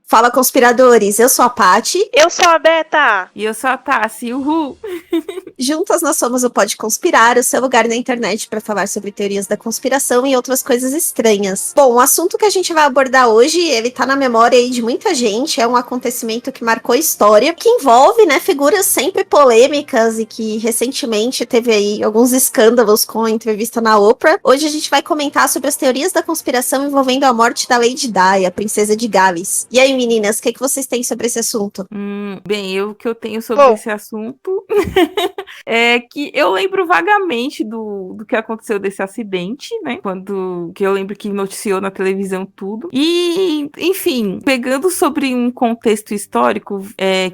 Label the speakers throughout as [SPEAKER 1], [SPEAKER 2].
[SPEAKER 1] Fala, conspiradores! Eu sou a Paty.
[SPEAKER 2] Eu sou a Beta.
[SPEAKER 3] E eu sou a Tassi, uhul!
[SPEAKER 1] Juntas nós somos o Pode Conspirar, o seu lugar na internet para falar sobre teorias da conspiração e outras coisas estranhas. Bom, o assunto que a gente vai abordar hoje, ele tá na memória aí de muita gente, é um acontecimento que marcou a história, que envolve, né, figuras sempre polêmicas e que recentemente teve aí alguns escândalos com a entrevista na Oprah. Hoje a gente vai comentar sobre as teorias da conspiração envolvendo a morte da Lady Di, a princesa de Gales. E aí, meninas, o que vocês têm sobre esse assunto?
[SPEAKER 3] Bem, o que eu tenho sobre esse assunto é que eu lembro vagamente do que aconteceu desse acidente, né? Que eu lembro que noticiou na televisão tudo. E, enfim, pegando sobre um contexto histórico,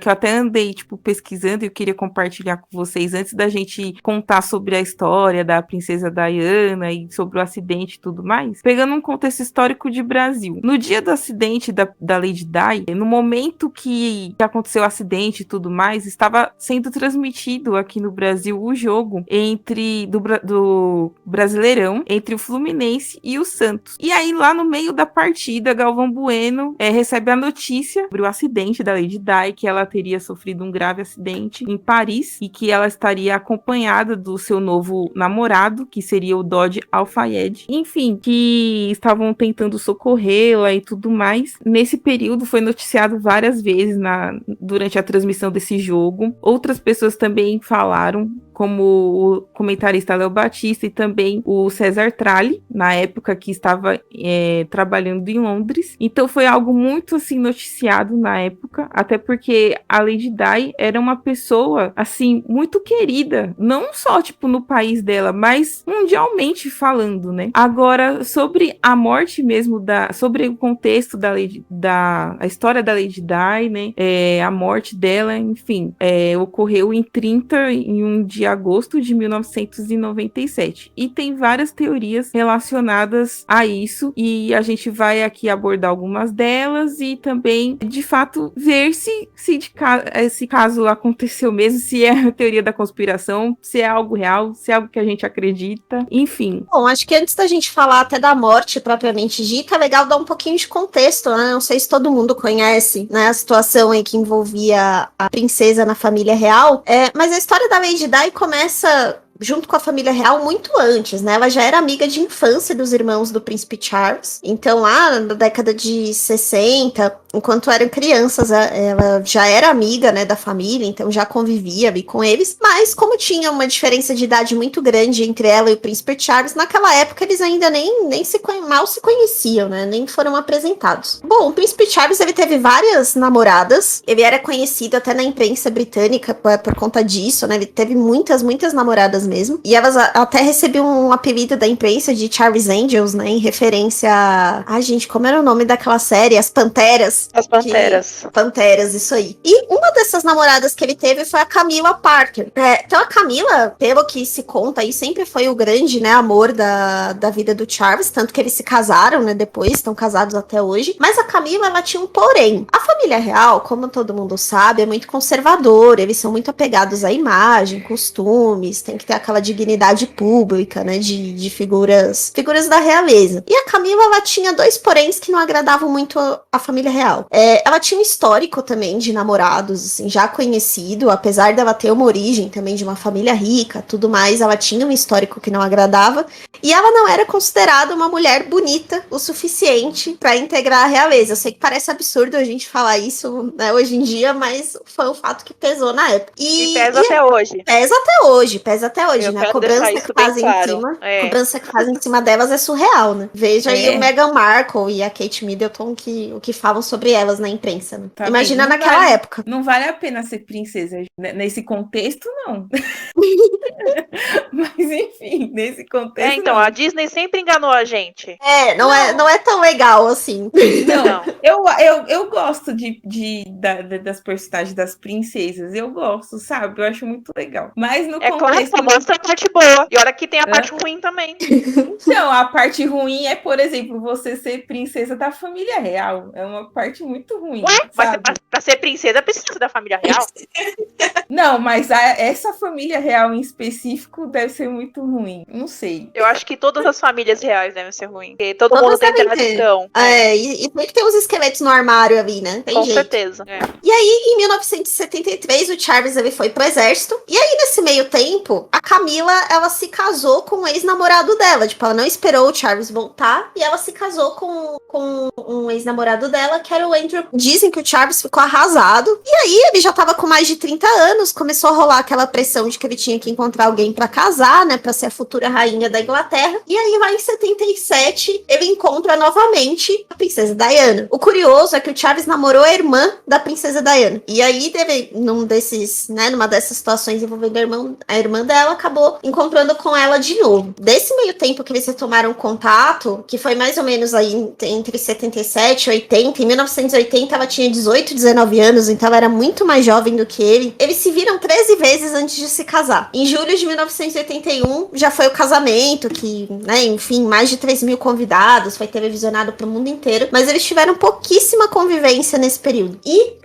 [SPEAKER 3] que eu até andei, pesquisando e eu queria compartilhar com vocês antes da gente contar sobre a história da princesa Diana e sobre o acidente e tudo mais. Pegando um contexto histórico de Brasil. No dia do acidente da Lady Di, no momento que aconteceu o acidente e tudo mais, estava sendo transmitido aqui no Brasil o jogo do Brasileirão entre o Fluminense e o Santos. E aí, lá no meio da partida, Galvão Bueno recebe a notícia sobre o acidente da Lady Di, que ela teria sofrido um grave acidente em Paris e que ela estaria acompanhada do seu novo namorado, que seria o Dodi Al-Fayed. Enfim, que estavam tentando socorrê-la e tudo mais. Nesse período foi noticiado várias vezes durante a transmissão desse jogo. Outras pessoas também falaram, como o comentarista Léo Batista e também o César Tralli, na época que estava trabalhando em Londres. Então foi algo muito assim noticiado na época, até porque a Lady Di era uma pessoa assim muito querida, não só no país dela, mas mundialmente falando, né? Agora, sobre a morte mesmo sobre o contexto a história da Lady Di, né? A morte dela, enfim, ocorreu em 31 de agosto de 1997. E tem várias teorias relacionadas a isso, e a gente vai aqui abordar algumas delas e também, de fato, ver se esse caso aconteceu mesmo, se é a teoria da conspiração, se é algo real, se é algo que a gente acredita, enfim.
[SPEAKER 1] Bom, acho que antes da gente falar até da morte propriamente dita, é legal dar um pouquinho de contexto, né? Não sei se todo mundo conhece, né, a situação aí que envolvia a princesa na família real, mas a história da Lady Di começa junto com a família real muito antes, né? Ela já era amiga de infância dos irmãos do príncipe Charles. Então, lá na década de 60, enquanto eram crianças, ela já era amiga, né, da família, então já convivia ali com eles. Mas, como tinha uma diferença de idade muito grande entre ela e o príncipe Charles, naquela época eles ainda mal se conheciam, né? Nem foram apresentados. Bom, o príncipe Charles, ele teve várias namoradas. Ele era conhecido até na imprensa britânica por conta disso, né? Ele teve muitas namoradas mesmo. E elas até recebiam um apelido da imprensa de Charles Angels, né? Em referência a... Ai, gente, como era o nome daquela série? As Panteras.
[SPEAKER 2] As Panteras.
[SPEAKER 1] Panteras, isso aí. E uma dessas namoradas que ele teve foi a Camilla Parker. Então a Camilla, pelo que se conta aí, sempre foi o grande, né, amor da vida do Charles, tanto que eles se casaram, né, depois, estão casados até hoje. Mas a Camilla, ela tinha um porém. A família real, como todo mundo sabe, é muito conservadora, eles são muito apegados à imagem, costumes, tem que ter aquela dignidade pública, né, de figuras da realeza. E a Camilla, ela tinha dois poréns que não agradavam muito a família real. Ela tinha um histórico também de namorados, assim, já conhecido, apesar dela ter uma origem também de uma família rica, tudo mais, ela tinha um histórico que não agradava, e ela não era considerada uma mulher bonita o suficiente para integrar a realeza. Eu sei que parece absurdo a gente falar isso, né, hoje em dia, mas foi um fato que pesou na época.
[SPEAKER 2] E pesa até hoje.
[SPEAKER 1] Pesa até hoje, né? A cobrança que fazem cobrança que fazem em cima delas é surreal, né? Veja aí o Meghan Markle e a Kate Middleton o que falam sobre elas na imprensa, né?
[SPEAKER 3] Tá
[SPEAKER 1] Imagina
[SPEAKER 3] bem,
[SPEAKER 1] naquela época.
[SPEAKER 3] Não vale a pena ser princesa nesse contexto, não. Mas enfim, nesse contexto.
[SPEAKER 2] Então,
[SPEAKER 3] não.
[SPEAKER 2] a Disney sempre enganou a gente.
[SPEAKER 1] Não é tão legal assim.
[SPEAKER 3] Não, eu gosto das personagens das princesas. Eu gosto, sabe? Eu acho muito legal. Mas no
[SPEAKER 2] É claro,
[SPEAKER 3] contexto.
[SPEAKER 2] só mostra a parte boa. E olha que tem a parte ruim também.
[SPEAKER 3] Então, a parte ruim é, por exemplo, você ser princesa da família real. É uma parte muito ruim.
[SPEAKER 2] Ué, mas
[SPEAKER 3] sabe?
[SPEAKER 2] pra ser princesa precisa da família real?
[SPEAKER 3] Não, mas essa família real em específico deve ser muito ruim. Não sei.
[SPEAKER 2] Eu acho que todas as famílias reais devem ser ruins. Porque todo
[SPEAKER 1] Todas
[SPEAKER 2] mundo tem
[SPEAKER 1] devem ter.
[SPEAKER 2] tradição.
[SPEAKER 1] E tem que ter uns esqueletos no armário ali, né? Tem
[SPEAKER 2] Com
[SPEAKER 1] jeito.
[SPEAKER 2] certeza.
[SPEAKER 1] E aí, em 1973, o Charles ele foi pro exército. E aí, nesse meio tempo, a Camila, ela se casou com o ex-namorado dela. Tipo, ela não esperou o Charles voltar. E ela se casou com um ex-namorado dela, que era o Andrew. Dizem que o Charles ficou arrasado. E aí, ele já tava com mais de 30 anos. Começou a rolar aquela pressão de que ele tinha que encontrar alguém pra casar, né? Pra ser a futura rainha da Inglaterra. E aí, lá em 77, ele encontra novamente a princesa Diana. O curioso é que o Charles namorou a irmã da princesa Diana. E aí, numa dessas situações envolvendo a irmã dela, acabou encontrando com ela de novo. Desse meio tempo que eles retomaram contato, que foi mais ou menos aí entre 77 e 80, em 1980 ela tinha 18, 19 anos, então ela era muito mais jovem do que ele. Eles se viram 13 vezes antes de se casar. Em julho de 1981, já foi o casamento, que, né, enfim, mais de 3 mil convidados, foi televisionado pro mundo inteiro, mas eles tiveram pouquíssima convivência nesse período. E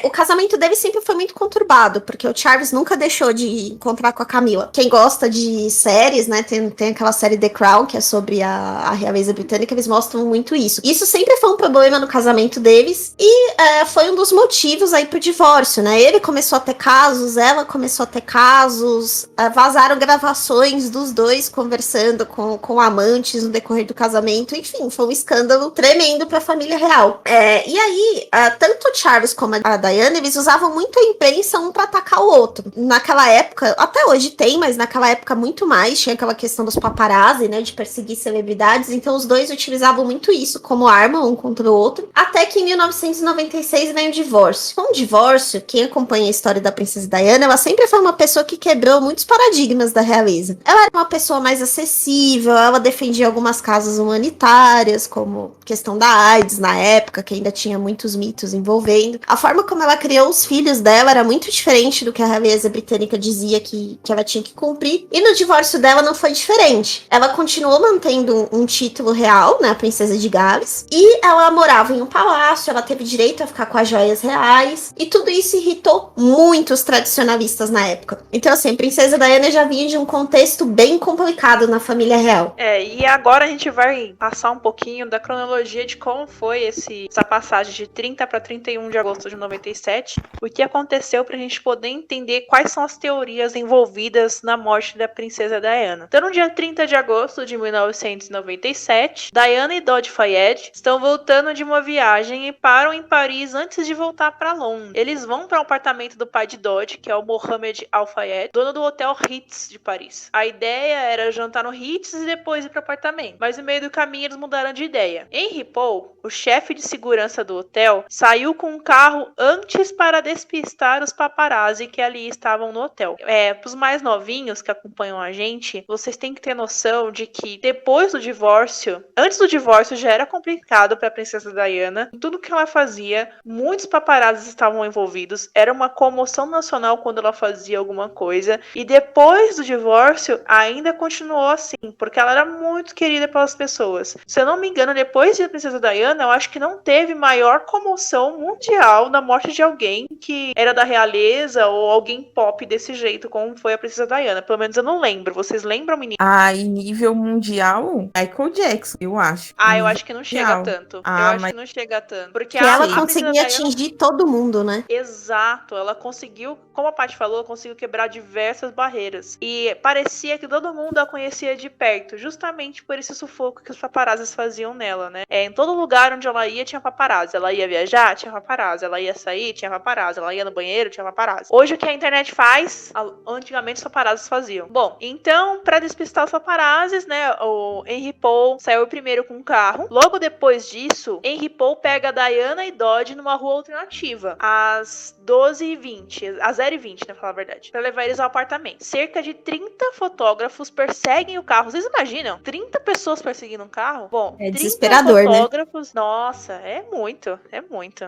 [SPEAKER 1] o casamento dele sempre foi muito conturbado, porque o Charles nunca deixou de encontrar com a Camila. Quem gosta de séries, né, tem aquela série The Crown, que é sobre a realeza britânica, eles mostram muito isso. Isso sempre foi um problema no casamento deles, e foi um dos motivos aí pro divórcio, né? Ele começou a ter casos, ela começou a ter casos, vazaram gravações dos dois conversando com amantes no decorrer do casamento, enfim, foi um escândalo tremendo pra família real. E aí, tanto o Charles como a Diana, eles usavam muito a imprensa um pra atacar o outro. Naquela época, até hoje tem, mas naquela época muito mais, tinha aquela questão dos paparazzi, né, de perseguir celebridades, então os dois utilizavam muito isso como arma um contra o outro, até que em 1996 vem o divórcio. Com o divórcio, quem acompanha a história da princesa Diana, ela sempre foi uma pessoa que quebrou muitos paradigmas da realeza. Ela era uma pessoa mais acessível, ela defendia algumas causas humanitárias, como questão da AIDS na época, que ainda tinha muitos mitos envolvendo. A forma como ela criou os filhos dela era muito diferente do que a realeza britânica dizia que ela tinha que cumprir, e no divórcio dela não foi diferente. Ela continuou mantendo um título real, né, a princesa de Gales, e ela morava em um palácio, ela teve direito a ficar com as joias reais, e tudo isso irritou muito os tradicionalistas na época. Então, assim, a princesa Diana já vinha de um contexto bem complicado na família real.
[SPEAKER 2] E agora a gente vai passar um pouquinho da cronologia de como foi essa passagem de 30 para 31 de agosto de 97, o que aconteceu pra gente poder entender quais são as teorias envolvidas na morte da princesa Diana. Então, no dia 30 de agosto de 1997, Diana e Dodi Fayed estão voltando de uma viagem e param em Paris antes de voltar para Londres. Eles vão para o apartamento do pai de Dodi, que é o Mohamed Al Fayed, dono do hotel Ritz de Paris. A ideia era jantar no Ritz e depois ir para o apartamento, mas no meio do caminho eles mudaram de ideia. Henry Paul, o chefe de segurança do hotel, saiu com um carro antes para despistar os paparazzi que ali estavam no hotel. Para os mais novinhos que acompanham a gente, vocês têm que ter noção de que depois do divórcio, antes do divórcio já era complicado para a princesa Diana. Tudo que ela fazia, muitos paparazzi estavam envolvidos, era uma comoção nacional quando ela fazia alguma coisa, e depois do divórcio ainda continuou assim, porque ela era muito querida pelas pessoas. Se eu não me engano, depois da princesa Diana, eu acho que não teve maior comoção mundial na morte de alguém que era da realeza ou alguém pop desse jeito, como foi a princesa Diana. Pelo menos eu não lembro. Vocês lembram, menina?
[SPEAKER 3] Em nível mundial, Michael Jackson, eu acho.
[SPEAKER 2] Eu acho que não chega tanto. Eu acho que não chega tanto. Porque
[SPEAKER 1] ela
[SPEAKER 2] a
[SPEAKER 1] conseguia
[SPEAKER 2] Diana...
[SPEAKER 1] atingir todo mundo, né?
[SPEAKER 2] Exato. Ela conseguiu, como a Paty falou, conseguiu quebrar diversas barreiras. E parecia que todo mundo a conhecia de perto, justamente por esse sufoco que os paparazzis faziam nela, né? Em todo lugar onde ela ia, tinha paparazzi. Ela ia viajar, tinha paparazzi. Ela ia sair, tinha paparazzi. Ela ia no banheiro, tinha paparazzi. Hoje o que a internet faz, antigamente os paparazzis faziam. Bom, então, pra despistar os paparazzis, né, o Henry Paul saiu primeiro com um carro. Logo depois disso, Henry Paul pega a Diana e Dodi numa rua alternativa. As 12h20, às 0h20, pra falar a verdade, pra levar eles ao apartamento. Cerca de 30 fotógrafos perseguem o carro. Vocês imaginam? 30 pessoas perseguindo um carro? Bom,
[SPEAKER 1] É
[SPEAKER 2] 30
[SPEAKER 1] desesperador,
[SPEAKER 2] fotógrafos, né? Nossa, é muito.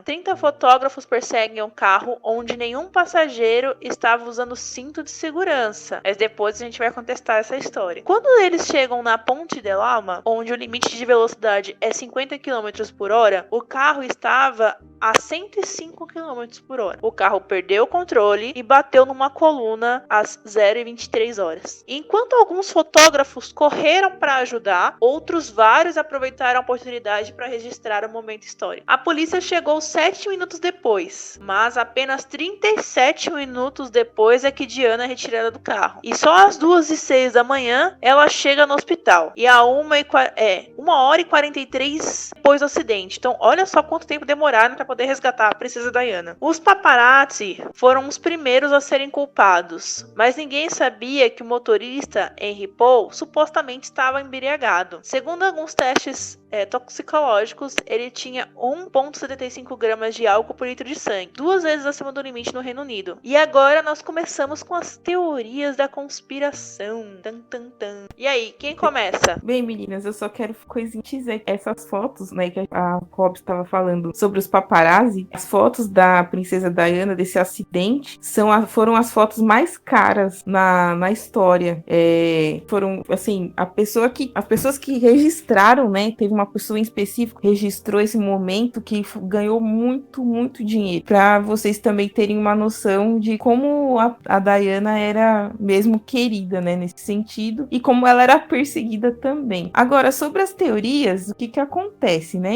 [SPEAKER 2] 30 fotógrafos perseguem um carro onde nenhum passageiro estava usando cinto de segurança. Mas depois a gente vai contestar essa história. Quando eles chegam na Ponte del Alma, onde o limite de velocidade é 50 km por hora, o carro estava a 105 km por hora. O carro perdeu o controle e bateu numa coluna às 0h23. Enquanto alguns fotógrafos correram para ajudar, outros vários aproveitaram a oportunidade para registrar o momento histórico. A polícia chegou 7 minutos depois, mas apenas 37 minutos depois é que Diana é retirada do carro. E só às 2h06 da manhã ela chega no hospital. E a 1h43 depois do acidente. Então olha só quanto tempo demoraram para poder resgatar a princesa Diana. Os paparazzi foram os primeiros a serem culpados, mas ninguém sabia que o motorista Henry Paul supostamente estava embriagado. Segundo alguns testes toxicológicos, ele tinha 1,75 gramas de álcool por litro de sangue, 2 vezes acima do limite no Reino Unido. E agora nós começamos com as teorias da conspiração. Tan, tan, tan. E aí, quem começa?
[SPEAKER 3] Bem, meninas, eu só quero dizer essas fotos, né, que a Cobb estava falando sobre os paparazzi, as fotos da princesa Diana, desse acidente, foram as fotos mais caras na história. Foram, assim, as pessoas que registraram, né, teve uma pessoa em específico que registrou esse momento que ganhou muito, muito dinheiro. Para vocês também terem uma noção de como a Diana era mesmo querida, né, nesse sentido, e como ela era perseguida também. Agora, sobre as teorias, o que acontece, né?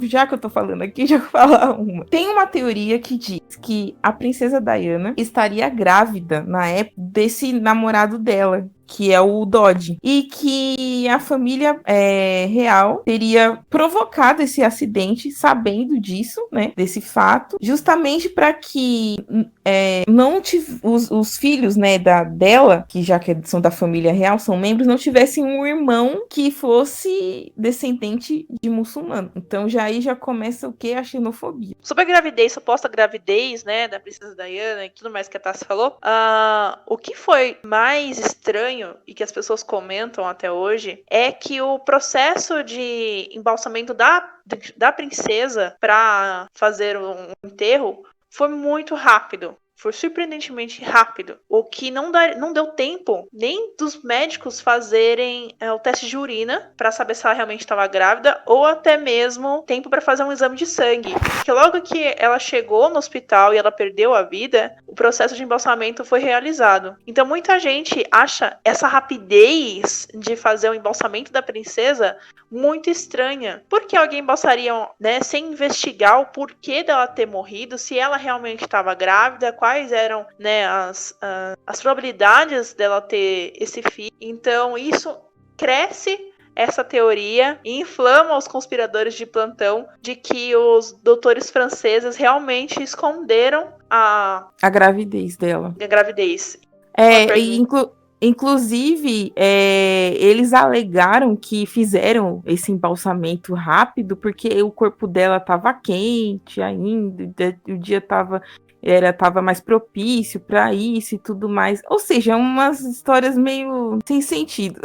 [SPEAKER 3] Já que eu tô falando aqui, já vou falar uma. Tem uma teoria que diz que a princesa Diana estaria grávida na época desse namorado dela, que é o Dodge, e que a família real teria provocado esse acidente, sabendo disso, né, desse fato, justamente para que os filhos, né, dela, que já que são da família real, são membros, não tivessem um irmão que fosse descendente de muçulmano. Então já começa o que? A xenofobia.
[SPEAKER 2] Sobre a gravidez, suposta gravidez, né, da princesa Diana e tudo mais que a Tassi falou, o que foi mais estranho e que as pessoas comentam até hoje é que o processo de embalsamento da princesa para fazer um enterro foi muito rápido. Foi surpreendentemente rápido, o que não deu tempo nem dos médicos fazerem o teste de urina para saber se ela realmente estava grávida, ou até mesmo tempo para fazer um exame de sangue. Porque logo que ela chegou no hospital e ela perdeu a vida, o processo de embalsamento foi realizado. Então muita gente acha essa rapidez de fazer o embalsamento da princesa muito estranha. Por que alguém embalsaria, né, sem investigar o porquê dela ter morrido, se ela realmente estava grávida, quais eram, né, as probabilidades dela ter esse filho. Então isso cresce essa teoria e inflama os conspiradores de plantão de que os doutores franceses realmente esconderam a
[SPEAKER 3] gravidez dela.
[SPEAKER 2] A gravidez.
[SPEAKER 3] Inclusive, eles alegaram que fizeram esse embalsamento rápido porque o corpo dela estava quente ainda, o dia estava mais propício para isso e tudo mais. Ou seja, umas histórias meio sem sentido.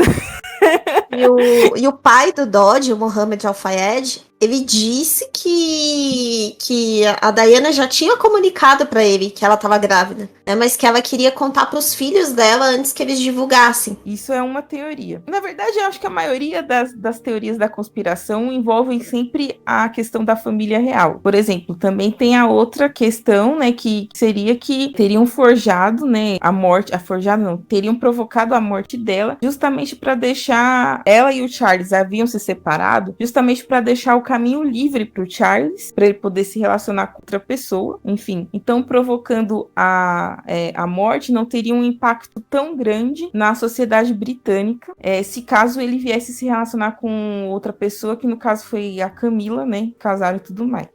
[SPEAKER 1] E o pai do Dodge, o Mohamed Al-Fayed, ele disse que a Diana já tinha comunicado para ele que ela estava grávida, né, mas que ela queria contar para os filhos dela antes que eles divulgassem.
[SPEAKER 3] Isso é uma teoria. Na verdade, eu acho que a maioria das teorias da conspiração envolvem sempre a questão da família real. Por exemplo, também tem a outra questão, né, que seria que teriam forjado, né, teriam provocado a morte dela, justamente para deixar ela e o Charles haviam se separado, justamente para deixar o caminho livre para o Charles, para ele poder se relacionar com outra pessoa, enfim. Então, provocando a morte, não teria um impacto tão grande na sociedade britânica, se caso ele viesse se relacionar com outra pessoa, que no caso foi a Camila, né, casaram e tudo mais.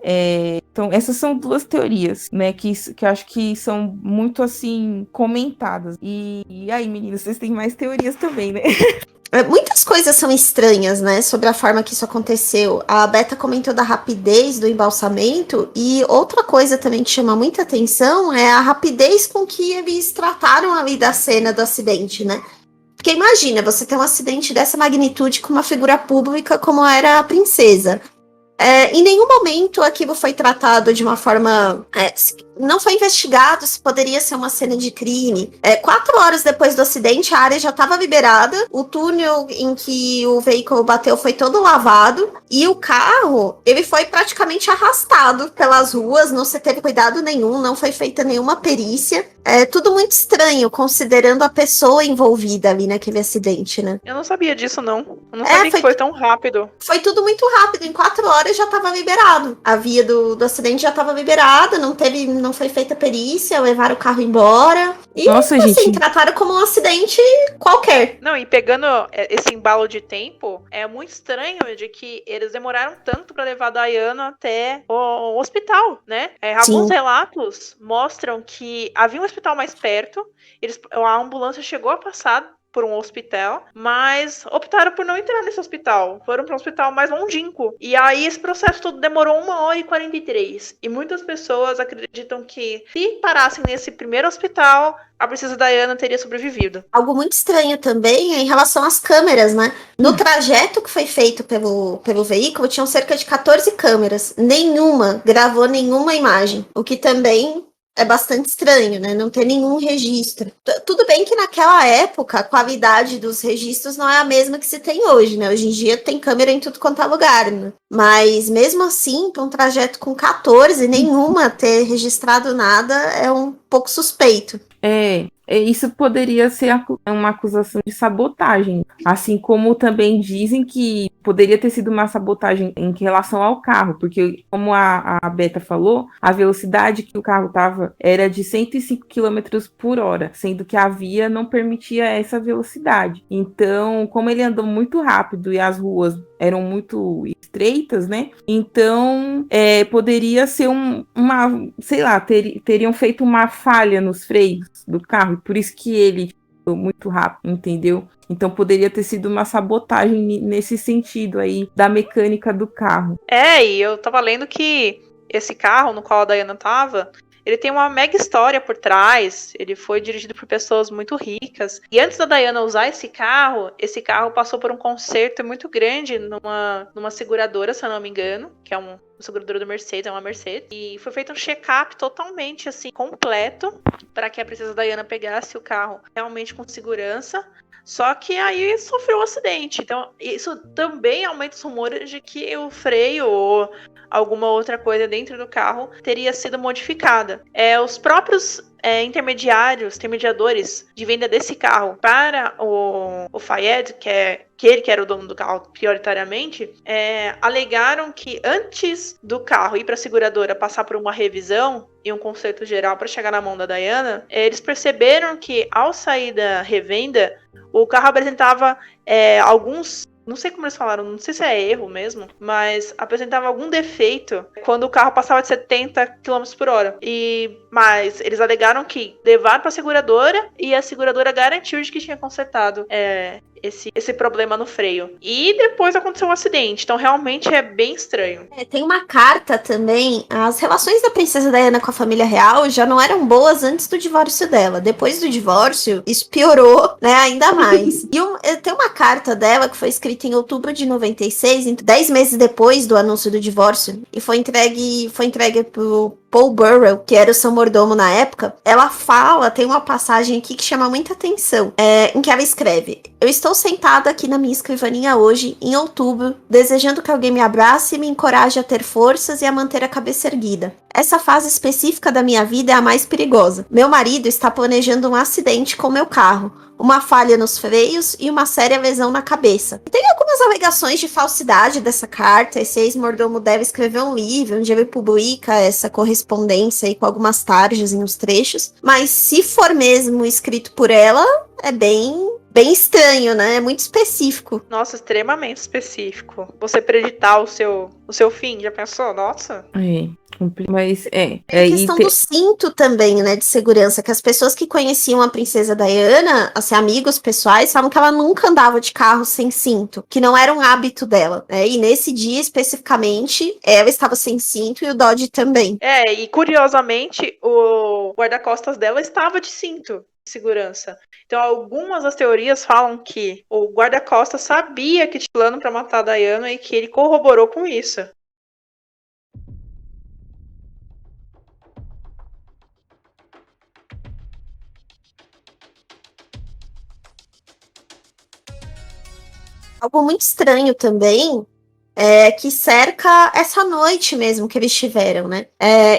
[SPEAKER 3] Então, essas são duas teorias, né, que eu acho que são muito, assim, comentadas. E aí, meninas, vocês têm mais teorias também, né?
[SPEAKER 1] Muitas coisas são estranhas, né, sobre a forma que isso aconteceu. A Beta comentou da rapidez do embalsamento, e outra coisa também que chama muita atenção é a rapidez com que eles trataram ali da cena do acidente, né? Porque imagina, você ter um acidente dessa magnitude com uma figura pública como era a princesa. Em nenhum momento aquilo foi tratado de uma forma... não foi investigado se poderia ser uma cena de crime. 4 horas depois do acidente, a área já estava liberada, o túnel em que o veículo bateu foi todo lavado, e o carro, ele foi praticamente arrastado pelas ruas, não se teve cuidado nenhum, não foi feita nenhuma perícia. Tudo muito estranho, considerando a pessoa envolvida ali naquele acidente, né?
[SPEAKER 2] Eu não sabia disso, não. Eu não sabia que foi tão rápido.
[SPEAKER 1] Foi tudo muito rápido, em 4 horas já estava liberado. A via do acidente já estava liberada, não foi feita perícia, levaram o carro embora. E,
[SPEAKER 3] nossa,
[SPEAKER 1] assim,
[SPEAKER 3] gente,
[SPEAKER 1] trataram como um acidente qualquer.
[SPEAKER 2] Não, e pegando esse embalo de tempo, é muito estranho de que eles demoraram tanto para levar a Diana até o hospital, né? Alguns relatos mostram que havia um hospital mais perto, a ambulância chegou a passar por um hospital, mas optaram por não entrar nesse hospital. Foram para um hospital mais longínquo. E aí esse processo todo demorou 1h43. E muitas pessoas acreditam que se parassem nesse primeiro hospital, a princesa Diana teria sobrevivido.
[SPEAKER 1] Algo muito estranho também é em relação às câmeras, né? No trajeto que foi feito pelo veículo, tinham cerca de 14 câmeras. Nenhuma gravou nenhuma imagem. O que também é bastante estranho, né? Não ter nenhum registro. Tudo bem que naquela época a qualidade dos registros não é a mesma que se tem hoje, né? Hoje em dia tem câmera em tudo quanto é lugar, né? Mas mesmo assim, para um trajeto com 14, nenhuma ter registrado nada é um pouco suspeito.
[SPEAKER 3] Isso poderia ser uma acusação de sabotagem, assim como também dizem que poderia ter sido uma sabotagem em relação ao carro, porque como a Beta falou, a velocidade que o carro estava era de 105 km por hora, sendo que a via não permitia essa velocidade. Então, como ele andou muito rápido e as ruas eram muito estreitas, né? Então, poderia ser teriam feito uma falha nos freios do carro, por isso que ele ficou muito rápido, entendeu? Então poderia ter sido uma sabotagem nesse sentido aí, da mecânica do carro.
[SPEAKER 2] E eu tava lendo que esse carro no qual a Diana tava, ele tem uma mega história por trás, ele foi dirigido por pessoas muito ricas, e antes da Diana usar esse carro passou por um conserto muito grande numa seguradora, se eu não me engano, que é uma seguradora do Mercedes, é uma Mercedes, e foi feito um check-up totalmente, assim, completo, para que a princesa Diana pegasse o carro realmente com segurança. Só que aí sofreu um acidente. Então, isso também aumenta os rumores de que o freio ou alguma outra coisa dentro do carro teria sido modificada. Os próprios intermediadores de venda desse carro para o Fayed, que ele que era o dono do carro prioritariamente, alegaram que antes do carro ir para a seguradora passar por uma revisão e um conserto geral para chegar na mão da Diana, eles perceberam que ao sair da revenda, o carro apresentava alguns... Não sei como eles falaram, não sei se é erro mesmo, mas apresentava algum defeito quando o carro passava de 70 km por hora. Mas eles alegaram que levaram para a seguradora e a seguradora garantiu de que tinha consertado esse problema no freio. E depois aconteceu um acidente, então realmente é bem estranho.
[SPEAKER 1] Tem uma carta também, as relações da princesa Diana com a família real já não eram boas antes do divórcio dela. Depois do divórcio, isso piorou, né, ainda mais. E tem uma carta dela que foi escrita em outubro de 96, 10 meses depois do anúncio do divórcio, e foi entregue pro Paul Burrell, que era o seu mordomo na época. Ela tem uma passagem aqui que chama muita atenção, em que ela escreve: eu estou sentada aqui na minha escrivaninha hoje, em outubro, desejando que alguém me abrace e me encoraje a ter forças e a manter a cabeça erguida. Essa fase específica da minha vida é a mais perigosa. Meu marido está planejando um acidente com meu carro, uma falha nos freios e uma séria lesão na cabeça. Tem algumas alegações de falsidade dessa carta. Esse ex-mordomo deve escrever um livro onde ele publica essa correspondência aí com algumas tarjas em uns trechos. Mas se for mesmo escrito por ela, é bem bem estranho, né? É muito específico.
[SPEAKER 2] Nossa, extremamente específico. Você preditar o seu fim, já pensou? Nossa.
[SPEAKER 3] Mas
[SPEAKER 1] Tem a questão do cinto também, né, de segurança, que as pessoas que conheciam a princesa Diana, assim, amigos pessoais, falam que ela nunca andava de carro sem cinto, que não era um hábito dela, né, e nesse dia especificamente, ela estava sem cinto e o Dodge também.
[SPEAKER 2] E curiosamente, o guarda-costas dela estava de cinto de segurança. Então, algumas das teorias falam que o guarda-costas sabia que tinha plano para matar a Diana e que ele corroborou com isso.
[SPEAKER 1] Algo muito estranho também que cerca essa noite mesmo que eles tiveram, né?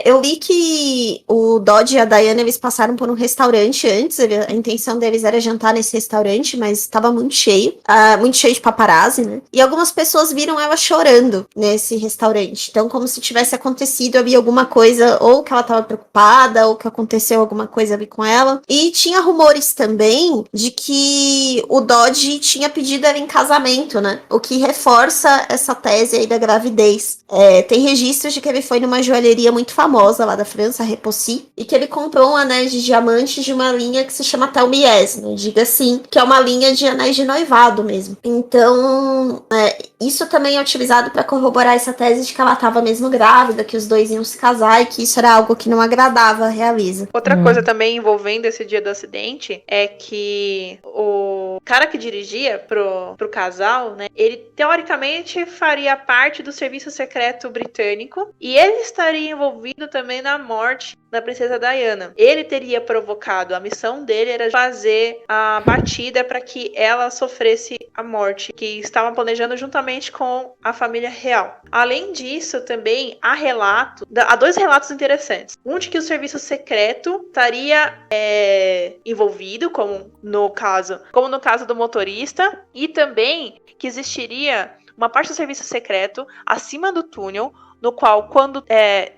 [SPEAKER 1] Eu li que o Dodge e a Diana, eles passaram por um restaurante antes, a intenção deles era jantar nesse restaurante, mas estava muito cheio de paparazzi, né? E algumas pessoas viram ela chorando nesse restaurante. Então, como se tivesse acontecido ali alguma coisa, ou que ela estava preocupada, ou que aconteceu alguma coisa ali com ela. E tinha rumores também de que o Dodge tinha pedido ela em casamento, né? O que reforça essa tese aí da gravidez. Tem registros de que ele foi numa joalheria muito famosa lá da França, Repossy, e que ele comprou um anéis de diamantes de uma linha que se chama Telmies, né? Diga assim, que é uma linha de anéis de noivado mesmo. Então, isso também é utilizado para corroborar essa tese de que ela estava mesmo grávida, que os dois iam se casar e que isso era algo que não agradava a Realeza.
[SPEAKER 2] Outra coisa também envolvendo esse dia do acidente é que o cara que dirigia pro casal, né, ele teoricamente faria parte do serviço secreto britânico e ele estaria envolvido também na morte da princesa Diana. Ele teria provocado, a missão dele era fazer a batida para que ela sofresse a morte, que estavam planejando juntamente com a família real. Além disso, também há dois relatos interessantes. Um de que o serviço secreto estaria envolvido, como no caso do motorista, e também que existiria uma parte do serviço secreto acima do túnel, no qual, quando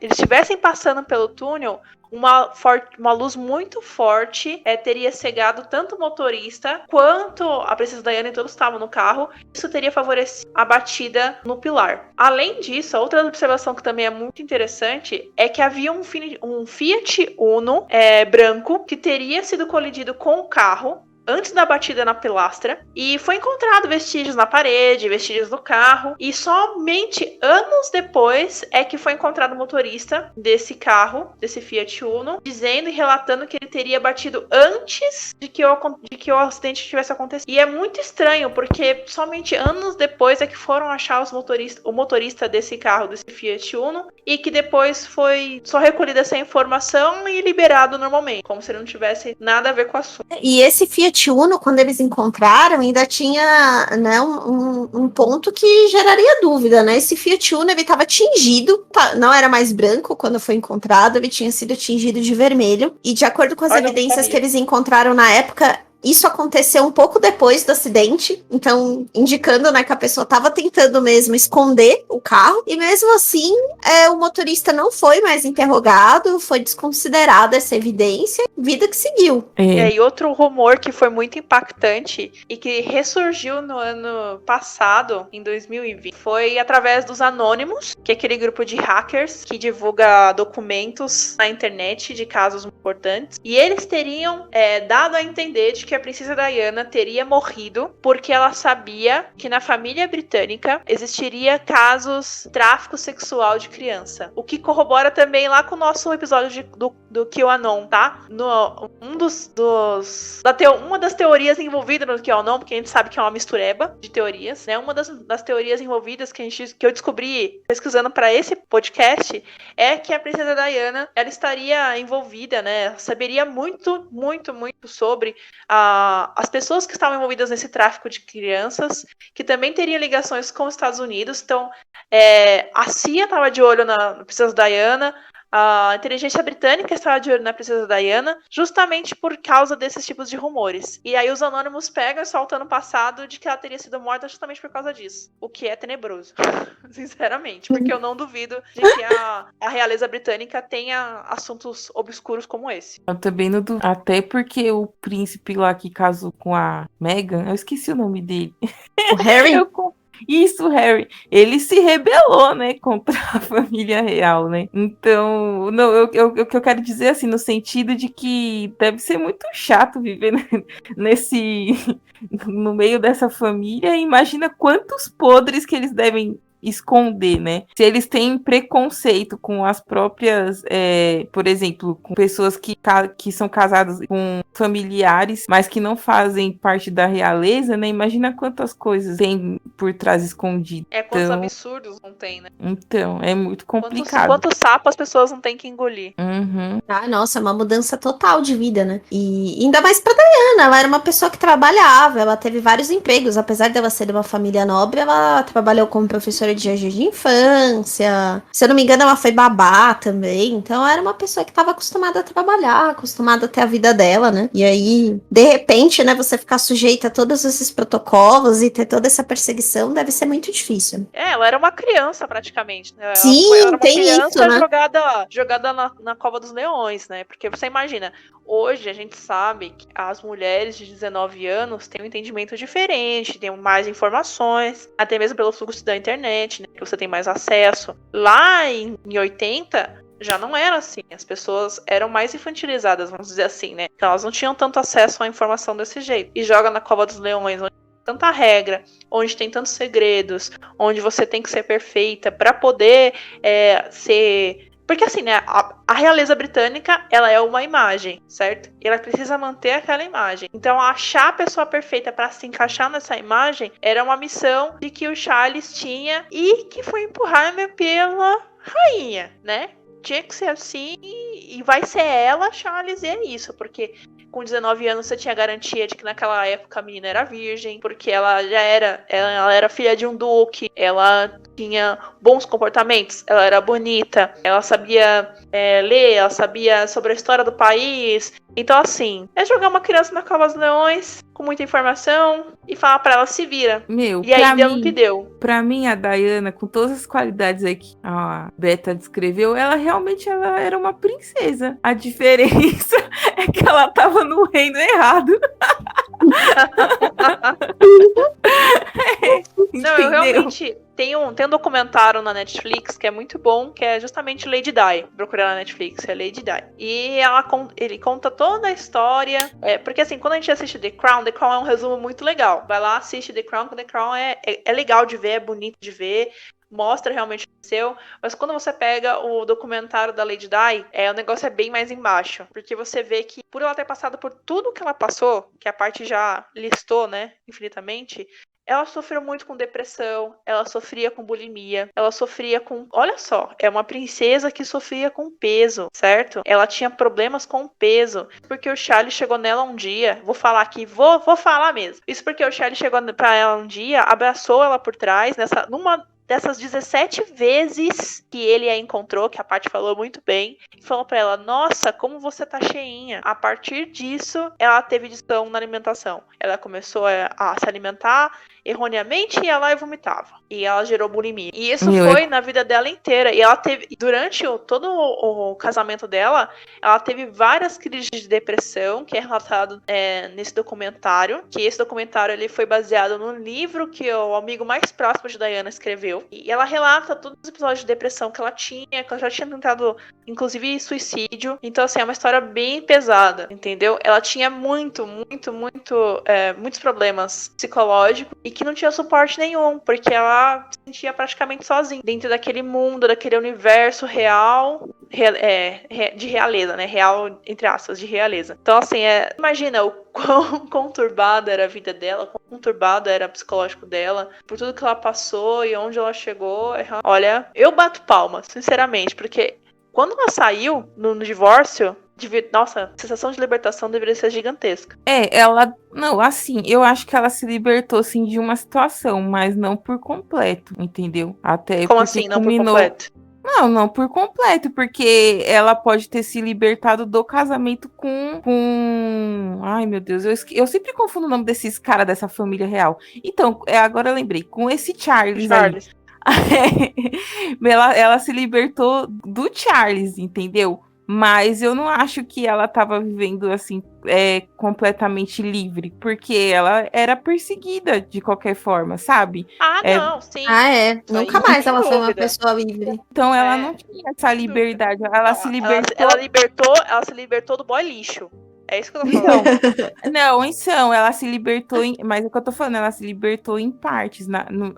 [SPEAKER 2] eles estivessem passando pelo túnel, uma luz muito forte teria cegado tanto o motorista quanto a princesa Diana, e todos estavam no carro. Isso teria favorecido a batida no pilar. Além disso, a outra observação que também é muito interessante é que havia um Fiat Uno branco que teria sido colidido com o carro antes da batida na pilastra, e foi encontrado vestígios na parede, vestígios no carro, e somente anos depois é que foi encontrado o motorista desse carro, desse Fiat Uno, dizendo e relatando que ele teria batido antes de que o acidente tivesse acontecido. E é muito estranho, porque somente anos depois é que foram achar o motorista desse carro, desse Fiat Uno, e que depois foi só recolhida essa informação e liberado normalmente, como se ele não tivesse nada a ver com o assunto.
[SPEAKER 1] E esse Fiat Uno, quando eles encontraram, ainda tinha, né, um ponto que geraria dúvida, né? Esse Fiat Uno, ele estava tingido, não era mais branco quando foi encontrado, ele tinha sido tingido de vermelho. E de acordo com as evidências que eles encontraram na época, isso aconteceu um pouco depois do acidente, então indicando, né, que a pessoa estava tentando mesmo esconder o carro, e mesmo assim o motorista não foi mais interrogado, foi desconsiderada essa evidência, vida que seguiu.
[SPEAKER 2] E outro rumor que foi muito impactante e que ressurgiu no ano passado, em 2020, foi através dos Anonymous, que é aquele grupo de hackers que divulga documentos na internet de casos importantes, e eles teriam dado a entender de que a princesa Diana teria morrido porque ela sabia que na família britânica existiria casos de tráfico sexual de criança. O que corrobora também lá com o nosso episódio do QAnon, tá? Uma das teorias envolvidas no QAnon, porque a gente sabe que é uma mistureba de teorias, né? Uma das teorias envolvidas que eu descobri pesquisando para esse podcast é que a princesa Diana, ela estaria envolvida, né? Saberia muito, muito, muito sobre as pessoas que estavam envolvidas nesse tráfico de crianças, que também teriam ligações com os Estados Unidos. Então, a CIA estava de olho na princesa Diana, a inteligência britânica estava de olho na princesa Diana justamente por causa desses tipos de rumores. E aí os anônimos pegam e soltam no passado de que ela teria sido morta justamente por causa disso. O que é tenebroso, sinceramente. Porque eu não duvido de que a realeza britânica tenha assuntos obscuros como esse.
[SPEAKER 3] Eu também não duvido. Até porque o príncipe lá que casou com a Meghan, eu esqueci o nome dele.
[SPEAKER 1] O Harry?
[SPEAKER 3] Isso, Harry. Ele se rebelou, né, contra a família real, né? Então, não, o que eu quero dizer, assim, no sentido de que deve ser muito chato viver no meio dessa família. Imagina quantos podres que eles devem esconder, né? Se eles têm preconceito com as próprias, por exemplo, com pessoas que são casadas com familiares, mas que não fazem parte da realeza, né? Imagina quantas coisas tem por trás escondido.
[SPEAKER 2] Quantos absurdos não tem, né?
[SPEAKER 3] Então, é muito complicado.
[SPEAKER 2] Quantos sapos as pessoas não têm que engolir.
[SPEAKER 3] Uhum.
[SPEAKER 1] Ah, nossa, é uma mudança total de vida, né? E ainda mais pra Diana, ela era uma pessoa que trabalhava, ela teve vários empregos, apesar dela ser de uma família nobre, ela trabalhou como professora de jardim de infância, se eu não me engano ela foi babá também, então era uma pessoa que estava acostumada a trabalhar, acostumada a ter a vida dela, né? E aí, de repente, né, você ficar sujeita a todos esses protocolos e ter toda essa perseguição deve ser muito difícil.
[SPEAKER 2] Ela era uma criança praticamente, né?
[SPEAKER 1] Sim,
[SPEAKER 2] ela era uma
[SPEAKER 1] tem
[SPEAKER 2] criança
[SPEAKER 1] isso, né?
[SPEAKER 2] jogada na cova dos leões, né? Porque você imagina, hoje a gente sabe que as mulheres de 19 anos têm um entendimento diferente, têm mais informações, até mesmo pelo fluxo da internet, né? Que você tem mais acesso. Lá em 80, já não era assim. As pessoas eram mais infantilizadas, vamos dizer assim, né? Então elas não tinham tanto acesso à informação desse jeito. E joga na cova dos leões, onde tem tanta regra, onde tem tantos segredos, onde você tem que ser perfeita para poder ser... Porque assim, né, a realeza britânica, ela é uma imagem, certo? E ela precisa manter aquela imagem. Então, achar a pessoa perfeita para se encaixar nessa imagem era uma missão de que o Charles tinha e que foi empurrada pela rainha, né? Tinha que ser assim e vai ser ela, Charles, e é isso, porque com 19 anos você tinha garantia de que naquela época a menina era virgem, porque ela era filha de um duque, ela tinha bons comportamentos, ela era bonita, ela sabia ler, ela sabia sobre a história do país. Então, assim, é jogar uma criança na cova dos leões com muita informação e falar pra ela se vira. E aí deu no que deu.
[SPEAKER 3] Pra mim, a Diana, com todas as qualidades aí que a Beta descreveu, ela realmente era uma princesa. A diferença é que ela tava no reino errado.
[SPEAKER 2] Não, eu realmente... Tem um documentário na Netflix que é muito bom, que é justamente Lady Di. Procurei na Netflix, é Lady Di. E ele conta toda a história. Porque assim, quando a gente assiste The Crown é um resumo muito legal. Vai lá, assiste The Crown, que The Crown é legal de ver, é bonito de ver. Mostra realmente o que aconteceu, mas quando você pega o documentário da Lady Di, o negócio é bem mais embaixo, porque você vê que por ela ter passado por tudo que ela passou, que a parte já listou, né, infinitamente, ela sofreu muito com depressão, ela sofria com bulimia, ela sofria com... Olha só, é uma princesa que sofria com peso, certo? Ela tinha problemas com peso, porque o Charles chegou nela um dia, vou falar aqui, vou falar mesmo. Isso porque o Charles chegou pra ela um dia, abraçou ela por trás, numa dessas 17 vezes que ele a encontrou, que a Paty falou muito bem, e falou pra ela, nossa, como você tá cheinha. A partir disso, ela teve disfunção na alimentação. Ela começou a se alimentar erroneamente e ela vomitava. E ela gerou bulimia. E isso foi na vida dela inteira. E ela teve, durante todo o casamento dela, ela teve várias crises de depressão, que é relatado nesse documentário. Que esse documentário ele foi baseado no livro que o amigo mais próximo de Diana escreveu. E ela relata todos os episódios de depressão que ela já tinha tentado, inclusive, suicídio. Então, assim, é uma história bem pesada, entendeu? Ela tinha muitos problemas psicológicos e que não tinha suporte nenhum, porque ela se sentia praticamente sozinha dentro daquele mundo, daquele universo real, de realeza, né? Real, entre aspas, de realeza. Então, assim, imagina o quão conturbada era a vida dela, quão conturbado era o psicológico dela, por tudo que ela passou e onde ela chegou. Olha, eu bato palmas, sinceramente, porque quando ela saiu no divórcio, nossa, a sensação de libertação deveria ser gigantesca.
[SPEAKER 3] Não, assim, eu acho que ela se libertou, assim, de uma situação, mas não por completo, entendeu? Até
[SPEAKER 2] como assim, não por completo?
[SPEAKER 3] Não por completo, porque ela pode ter se libertado do casamento com... Ai, meu Deus, eu sempre confundo o nome desses caras dessa família real. Então, agora eu lembrei, com esse Charles. Aí. Ela se libertou do Charles, entendeu? Mas eu não acho que ela estava vivendo assim completamente livre, porque ela era perseguida de qualquer forma, sabe?
[SPEAKER 2] Não, sim.
[SPEAKER 1] Nunca mais ela foi uma pessoa livre.
[SPEAKER 3] Então ela não tinha essa liberdade. Ela se libertou.
[SPEAKER 2] Ela se libertou do boy lixo. É isso que eu tô falando.
[SPEAKER 3] Ela se libertou mas é o que eu tô falando, ela se libertou em partes,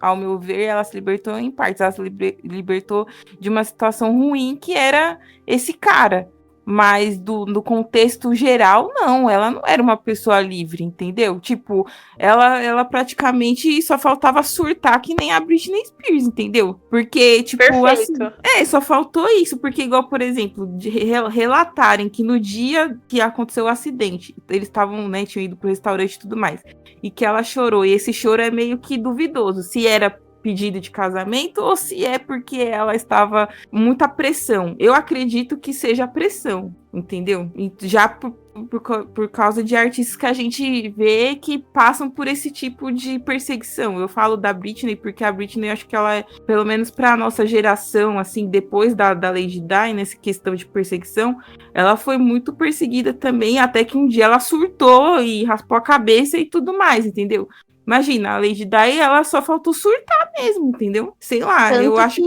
[SPEAKER 3] ao meu ver, ela se libertou em partes, ela se libertou de uma situação ruim que era esse cara, mas do contexto geral, não, ela não era uma pessoa livre, entendeu? Tipo, ela praticamente só faltava surtar que nem a Britney Spears, entendeu? Porque, tipo,
[SPEAKER 2] perfeito.
[SPEAKER 3] Assim, só faltou isso, porque igual, por exemplo, de relatarem que no dia que aconteceu o acidente, eles estavam, né, tinham ido pro restaurante e tudo mais, e que ela chorou, e esse choro é meio que duvidoso, se era pedido de casamento ou se é porque ela estava muita pressão. Eu acredito que seja pressão, entendeu? E já por causa de artistas que a gente vê que passam por esse tipo de perseguição. Eu falo da Britney porque a Britney, acho que ela é, pelo menos para a nossa geração, assim, depois da Lady Di, nessa questão de perseguição, ela foi muito perseguida também, até que um dia ela surtou e raspou a cabeça e tudo mais, entendeu? Imagina, a Lady Di, ela só faltou surtar mesmo, entendeu? Sei lá,
[SPEAKER 1] Tanto
[SPEAKER 3] eu acho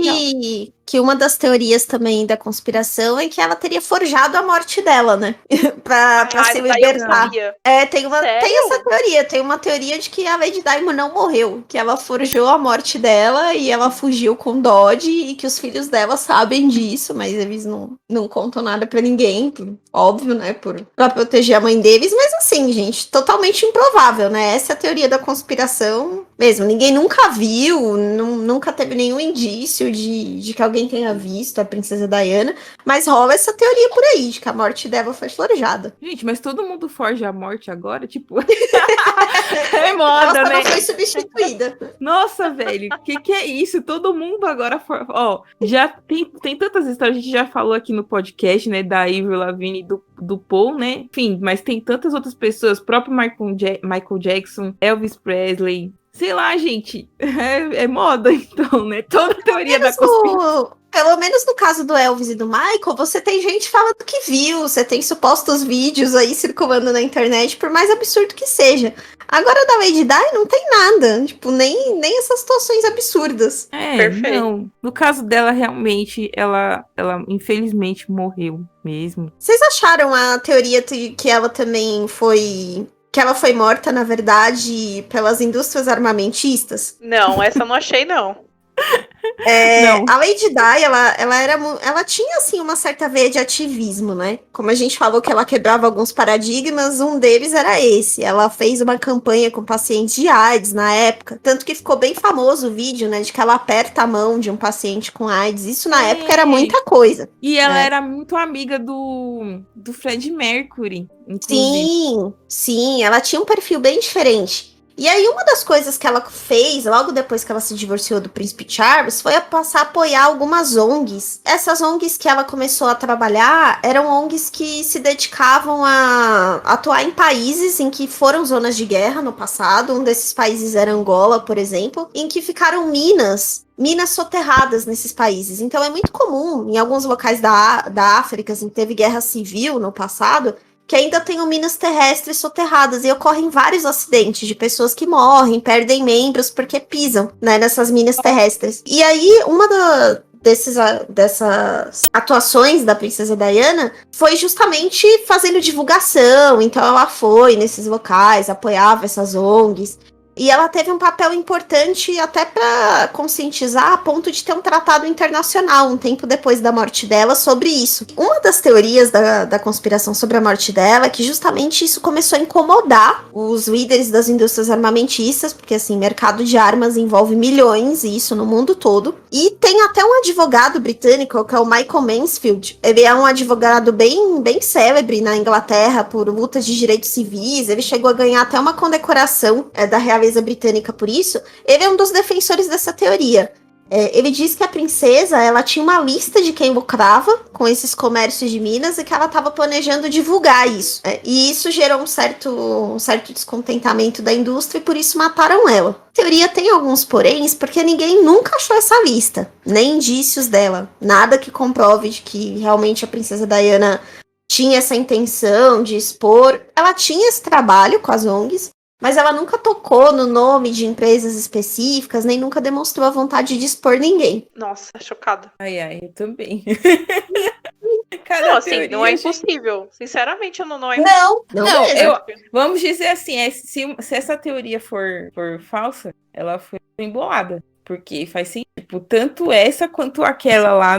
[SPEAKER 1] que uma das teorias também da conspiração é que ela teria forjado a morte dela, né? pra se libertar. Tem essa teoria. Tem uma teoria de que a Lady Di não morreu, que ela forjou a morte dela e ela fugiu com Dodge e que os filhos dela sabem disso, mas eles não contam nada pra ninguém, óbvio, né? Pra proteger a mãe deles, mas assim, gente, totalmente improvável, né? Essa é a teoria da conspiração mesmo. Ninguém nunca viu, nunca teve nenhum indício de que alguém tenha visto a princesa Diana, mas rola essa teoria por aí, de que a morte dela foi forjada.
[SPEAKER 3] Gente, mas todo mundo forja a morte agora? Tipo, é moda,
[SPEAKER 1] ela
[SPEAKER 3] né?
[SPEAKER 1] Ela foi substituída.
[SPEAKER 3] Nossa, velho, que é isso? Todo mundo agora... já tem tantas histórias, a gente já falou aqui no podcast, né, da Avril Lavigne e do Paul, né? Enfim, mas tem tantas outras pessoas, próprio Michael Jackson, Elvis Presley... Sei lá, gente, é moda, então, né? Toda teoria da conspiração.
[SPEAKER 1] Pelo menos no caso do Elvis e do Michael, você tem gente falando que viu, você tem supostos vídeos aí circulando na internet, por mais absurdo que seja. Agora, da Lady Di, não tem nada, tipo, nem essas situações absurdas.
[SPEAKER 2] Perfeito.
[SPEAKER 3] Não. No caso dela, realmente, ela infelizmente morreu mesmo.
[SPEAKER 1] Vocês acharam a teoria de que ela também foi... Que ela foi morta, na verdade, pelas indústrias armamentistas?
[SPEAKER 2] Não, essa eu não achei, não.
[SPEAKER 3] Não.
[SPEAKER 1] A Lady Di, ela tinha, assim, uma certa veia de ativismo, né? Como a gente falou que ela quebrava alguns paradigmas, um deles era esse. Ela fez uma campanha com pacientes de AIDS na época, tanto que ficou bem famoso o vídeo, né? De que ela aperta a mão de um paciente com AIDS. Isso, na época, era muita coisa.
[SPEAKER 3] E ela era muito amiga do Freddie Mercury, inclusive.
[SPEAKER 1] Sim, ela tinha um perfil bem diferente. E aí, uma das coisas que ela fez, logo depois que ela se divorciou do Príncipe Charles, foi passar a apoiar algumas ONGs. Essas ONGs que ela começou a trabalhar eram ONGs que se dedicavam a atuar em países em que foram zonas de guerra no passado. Um desses países era Angola, por exemplo, em que ficaram minas soterradas nesses países. Então, é muito comum, em alguns locais da África, em que teve guerra civil no passado, que ainda tenham minas terrestres soterradas, e ocorrem vários acidentes de pessoas que morrem, perdem membros porque pisam, né, nessas minas terrestres. E aí, uma dessas atuações da princesa Diana foi justamente fazendo divulgação. Então ela foi nesses locais, apoiava essas ONGs. E ela teve um papel importante até para conscientizar, a ponto de ter um tratado internacional, um tempo depois da morte dela, sobre isso. Uma das teorias da conspiração sobre a morte dela é que justamente isso começou a incomodar os líderes das indústrias armamentistas, porque, assim, mercado de armas envolve milhões, e isso no mundo todo. E tem até um advogado britânico, que é o Michael Mansfield. Ele é um advogado bem célebre na Inglaterra por lutas de direitos civis. Ele chegou a ganhar até uma condecoração da realeza britânica por isso. Ele é um dos defensores dessa teoria. Ele diz que a princesa, ela tinha uma lista de quem lucrava com esses comércios de minas e que ela estava planejando divulgar isso. E isso gerou um certo descontentamento da indústria e por isso mataram ela. A teoria tem alguns poréns, porque ninguém nunca achou essa lista, nem indícios dela. Nada que comprove de que realmente a princesa Diana tinha essa intenção de expor. Ela tinha esse trabalho com as ONGs, mas ela nunca tocou no nome de empresas específicas, nem nunca demonstrou a vontade de expor ninguém.
[SPEAKER 2] Nossa, chocada.
[SPEAKER 3] Ai, eu também.
[SPEAKER 2] Não, assim, não é impossível. Sinceramente, não é
[SPEAKER 1] Não, mesmo.
[SPEAKER 3] Vamos dizer assim, se essa teoria for falsa, ela foi embolada. Porque faz sentido. Tipo, tanto essa quanto aquela lá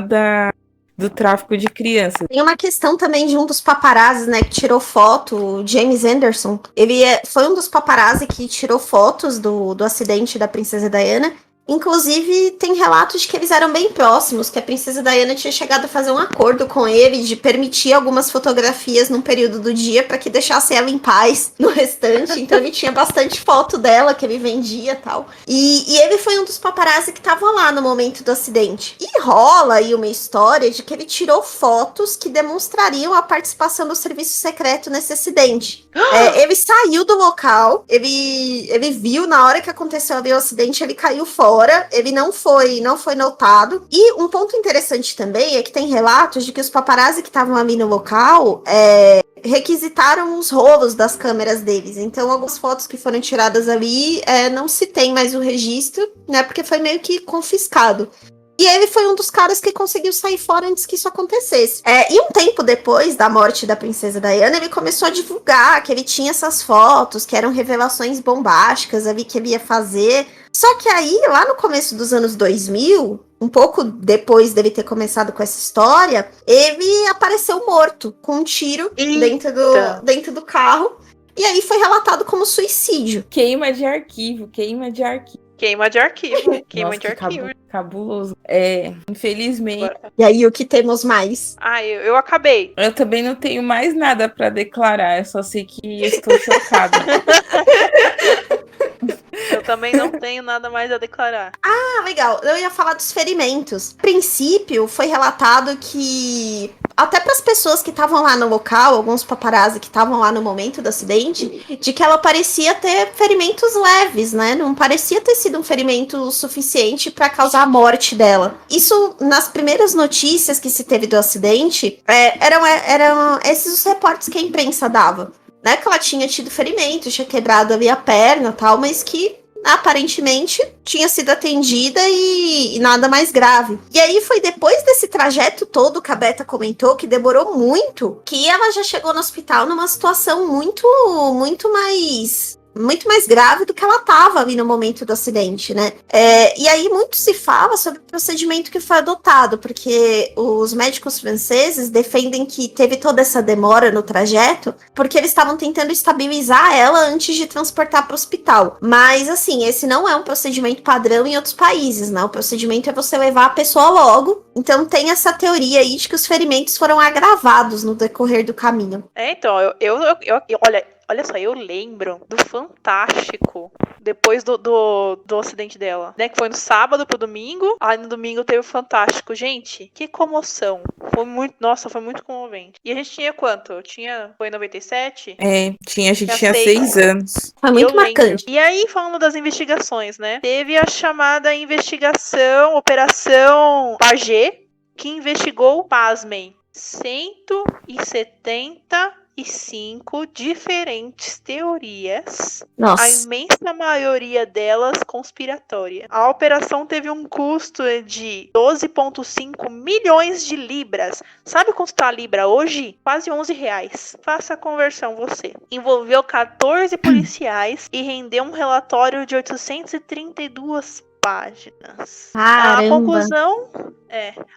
[SPEAKER 3] do tráfico de crianças.
[SPEAKER 1] Tem uma questão também de um dos paparazzis, né, que tirou foto, o James Anderson. Ele foi um dos paparazzi que tirou fotos do acidente da princesa Diana. Inclusive, tem relatos de que eles eram bem próximos, que a princesa Diana tinha chegado a fazer um acordo com ele de permitir algumas fotografias num período do dia para que deixasse ela em paz no restante. Então ele tinha bastante foto dela que ele vendia e tal. E ele foi um dos paparazzi que estavam lá no momento do acidente. E rola aí uma história de que ele tirou fotos que demonstrariam a participação do serviço secreto nesse acidente. Ele saiu do local, ele viu na hora que aconteceu ali o acidente, ele caiu fora. Ele não foi notado. E um ponto interessante também é que tem relatos de que os paparazzi que estavam ali no local requisitaram os rolos das câmeras deles. Então, algumas fotos que foram tiradas ali não se tem mais o registro, né? Porque foi meio que confiscado. E ele foi um dos caras que conseguiu sair fora antes que isso acontecesse. E um tempo depois da morte da princesa Diana, ele começou a divulgar que ele tinha essas fotos, que eram revelações bombásticas ali que ele ia fazer. Só que aí, lá no começo dos anos 2000, um pouco depois dele ter começado com essa história, ele apareceu morto, com um tiro dentro do carro. E aí foi relatado como suicídio.
[SPEAKER 3] Queima de arquivo.
[SPEAKER 2] Queima de arquivo. Queima de arquivo.
[SPEAKER 3] Cabuloso. Infelizmente.
[SPEAKER 1] E aí, o que temos mais?
[SPEAKER 2] Eu acabei.
[SPEAKER 3] Eu também não tenho mais nada pra declarar. Eu só sei que estou chocada.
[SPEAKER 2] Eu também não tenho nada mais a declarar.
[SPEAKER 1] Legal. Eu ia falar dos ferimentos. A princípio, foi relatado que até para as pessoas que estavam lá no local, alguns paparazzi que estavam lá no momento do acidente, de que ela parecia ter ferimentos leves, né? Não parecia ter sido um ferimento suficiente para causar a morte dela. Isso, nas primeiras notícias que se teve do acidente, eram esses os reportes que a imprensa dava. Né, que ela tinha tido ferimento, tinha quebrado ali a perna e tal, mas que aparentemente tinha sido atendida e nada mais grave. E aí foi depois desse trajeto todo que a Beta comentou, que demorou muito, que ela já chegou no hospital numa situação muito mais grave do que ela estava ali no momento do acidente, né? E aí muito se fala sobre o procedimento que foi adotado, porque os médicos franceses defendem que teve toda essa demora no trajeto, porque eles estavam tentando estabilizar ela antes de transportar para o hospital. Mas, assim, esse não é um procedimento padrão em outros países, né? O procedimento é você levar a pessoa logo. Então tem essa teoria aí de que os ferimentos foram agravados no decorrer do caminho.
[SPEAKER 2] Então, olha só, eu lembro do Fantástico, depois do acidente dela, né, que foi no sábado pro domingo, aí no domingo teve o Fantástico. Gente, que comoção. Foi muito comovente. E a gente tinha quanto? Foi em 97?
[SPEAKER 3] A gente tinha 6 anos.
[SPEAKER 1] Foi muito marcante.
[SPEAKER 2] E aí, falando das investigações, né, teve a chamada investigação, Operação Pagé, que investigou, pasmem, 175 diferentes teorias.
[SPEAKER 1] Nossa.
[SPEAKER 2] A imensa maioria delas conspiratória. A operação teve um custo de 12,5 milhões de libras. Sabe quanto está a libra hoje? Quase R$11. Faça a conversão você. Envolveu 14 policiais e rendeu um relatório de 832 páginas.
[SPEAKER 1] Caramba.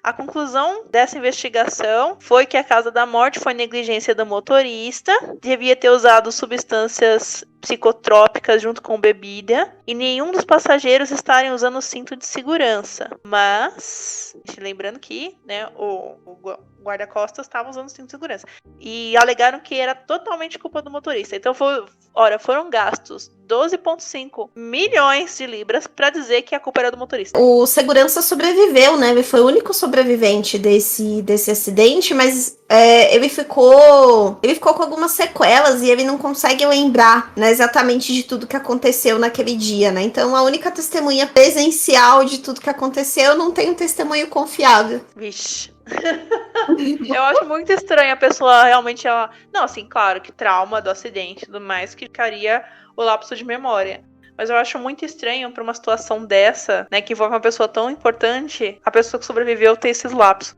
[SPEAKER 2] A conclusão dessa investigação foi que a causa da morte foi negligência do motorista, devia ter usado substâncias psicotrópicas junto com bebida e nenhum dos passageiros estarem usando o cinto de segurança. Mas, lembrando que, né, o guarda-costas estava usando o cinto de segurança. E alegaram que era totalmente culpa do motorista. Então, foram gastos 12,5 milhões de libras para dizer que a culpa era do motorista.
[SPEAKER 1] O segurança sobreviveu, né? Ele foi o único sobrevivente desse acidente, mas ele ficou com algumas sequelas e ele não consegue lembrar, né, exatamente de tudo que aconteceu naquele dia, né? Então, a única testemunha presencial de tudo que aconteceu não tem um testemunho confiável.
[SPEAKER 2] Vixe. Eu acho muito estranho a pessoa realmente... Não, assim, claro que trauma do acidente e tudo mais que ficaria o lapso de memória. Mas eu acho muito estranho pra uma situação dessa, né, que envolve uma pessoa tão importante, a pessoa que sobreviveu ter esses lapsos.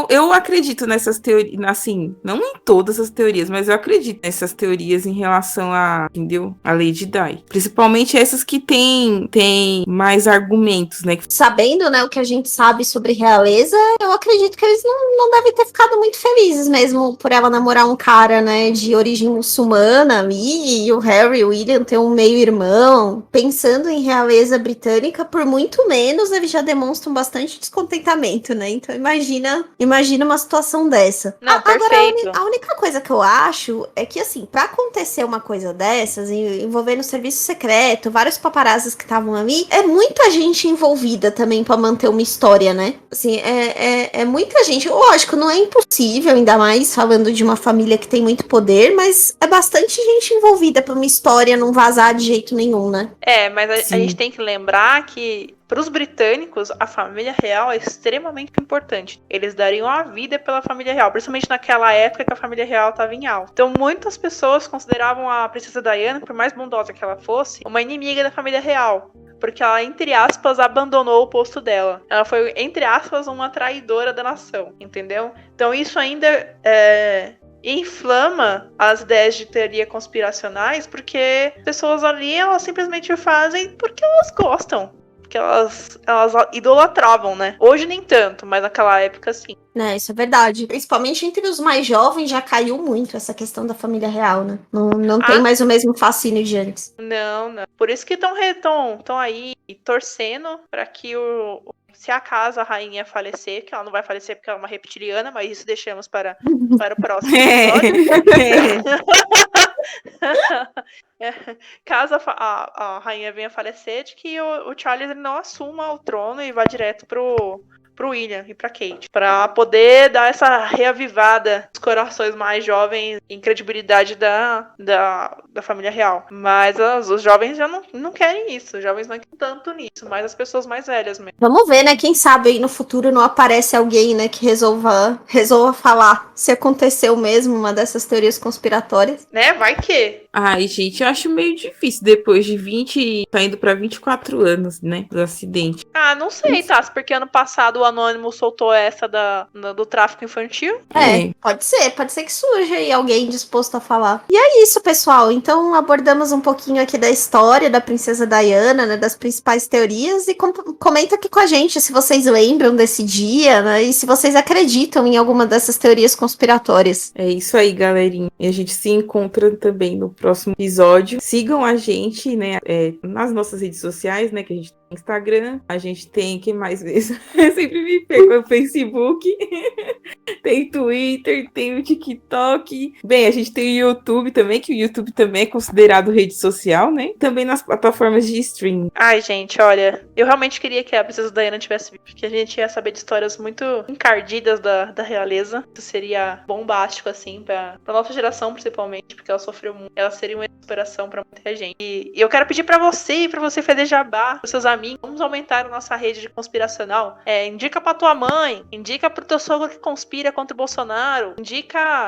[SPEAKER 3] Eu acredito nessas teorias, assim, não em todas as teorias, mas eu acredito nessas teorias em relação entendeu? A Lady Di. Principalmente essas que têm mais argumentos, né?
[SPEAKER 1] Sabendo, né, o que a gente sabe sobre realeza, eu acredito que eles não devem ter ficado muito felizes mesmo por ela namorar um cara, né, de origem muçulmana ali, e o Harry e o William ter um meio-irmão. Pensando em realeza britânica, por muito menos eles já demonstram bastante descontentamento, né? Então imagina uma situação dessa.
[SPEAKER 2] Não, perfeito.
[SPEAKER 1] Agora, a única coisa que eu acho é que, assim, pra acontecer uma coisa dessas, envolvendo o serviço secreto, vários paparazzis que estavam ali, é muita gente envolvida também pra manter uma história, né? Assim, é muita gente. Lógico, não é impossível, ainda mais falando de uma família que tem muito poder, mas é bastante gente envolvida pra uma história não vazar de jeito nenhum, né?
[SPEAKER 2] Mas a gente tem que lembrar que para os britânicos, a família real é extremamente importante. Eles dariam a vida pela família real, principalmente naquela época que a família real estava em alta. Então, muitas pessoas consideravam a princesa Diana, por mais bondosa que ela fosse, uma inimiga da família real. Porque ela, entre aspas, abandonou o posto dela. Ela foi, entre aspas, uma traidora da nação, entendeu? Então, isso ainda inflama as ideias de teoria conspiracionais, porque pessoas ali, elas simplesmente fazem porque elas gostam. Porque elas idolatravam, né? Hoje nem tanto, mas naquela época sim.
[SPEAKER 1] Isso é verdade. Principalmente entre os mais jovens já caiu muito essa questão da família real, né? Não tem mais o mesmo fascínio de antes.
[SPEAKER 2] Não. Por isso que estão aí torcendo para que se acaso a rainha falecer, que ela não vai falecer porque ela é uma reptiliana, mas isso deixamos para o próximo episódio. Caso a rainha venha a falecer, de que o Charles não assuma o trono e vá direto pro William e pra Kate, pra poder dar essa reavivada nos corações mais jovens em credibilidade da família real. Mas os jovens já não querem isso, os jovens não querem tanto nisso, mas as pessoas mais velhas mesmo.
[SPEAKER 1] Vamos ver, né? Quem sabe aí no futuro não aparece alguém, né, que resolva falar se aconteceu mesmo uma dessas teorias conspiratórias.
[SPEAKER 2] Né? Vai que...
[SPEAKER 3] Ai, gente, eu acho meio difícil depois de 20, tá indo pra 24 anos, né, do acidente.
[SPEAKER 2] Não sei, tá? Porque ano passado o Anônimo soltou essa do tráfico infantil.
[SPEAKER 1] Pode ser que surja aí alguém disposto a falar. E é isso, pessoal. Então abordamos um pouquinho aqui da história da princesa Diana, né, das principais teorias, e comenta aqui com a gente se vocês lembram desse dia, né, e se vocês acreditam em alguma dessas teorias conspiratórias.
[SPEAKER 3] É isso aí, galerinha. E a gente se encontra também no próximo episódio. Sigam a gente, né, nas nossas redes sociais, né, que a gente tem Instagram, a gente tem, que mais vezes? Eu sempre me pego no Facebook, tem Twitter, tem o TikTok. Bem, a gente tem o YouTube também, que o YouTube também é considerado rede social, né? Também nas plataformas de streaming.
[SPEAKER 2] Ai, gente, olha, eu realmente queria que a princesa Diana tivesse vindo, porque a gente ia saber de histórias muito encardidas da realeza. Isso seria bombástico, assim, pra nossa geração, principalmente, porque ela sofreu muito. Ela seria uma inspiração pra muita gente. E eu quero pedir pra você fazer jabá, pros seus amigos. Vamos aumentar a nossa rede de conspiracional. Indica pra tua mãe, indica pro teu sogro que conspira contra o Bolsonaro,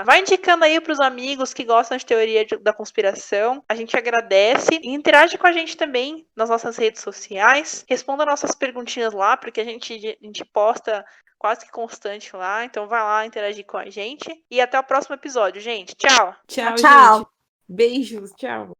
[SPEAKER 2] vai indicando aí pros amigos que gostam de teoria da conspiração. A gente agradece e interage com a gente também nas nossas redes sociais. Responda nossas perguntinhas lá, porque a gente posta quase que constante lá. Então vai lá interagir com a gente. E até o próximo episódio, gente. Tchau.
[SPEAKER 3] Tchau, gente. Beijos, tchau.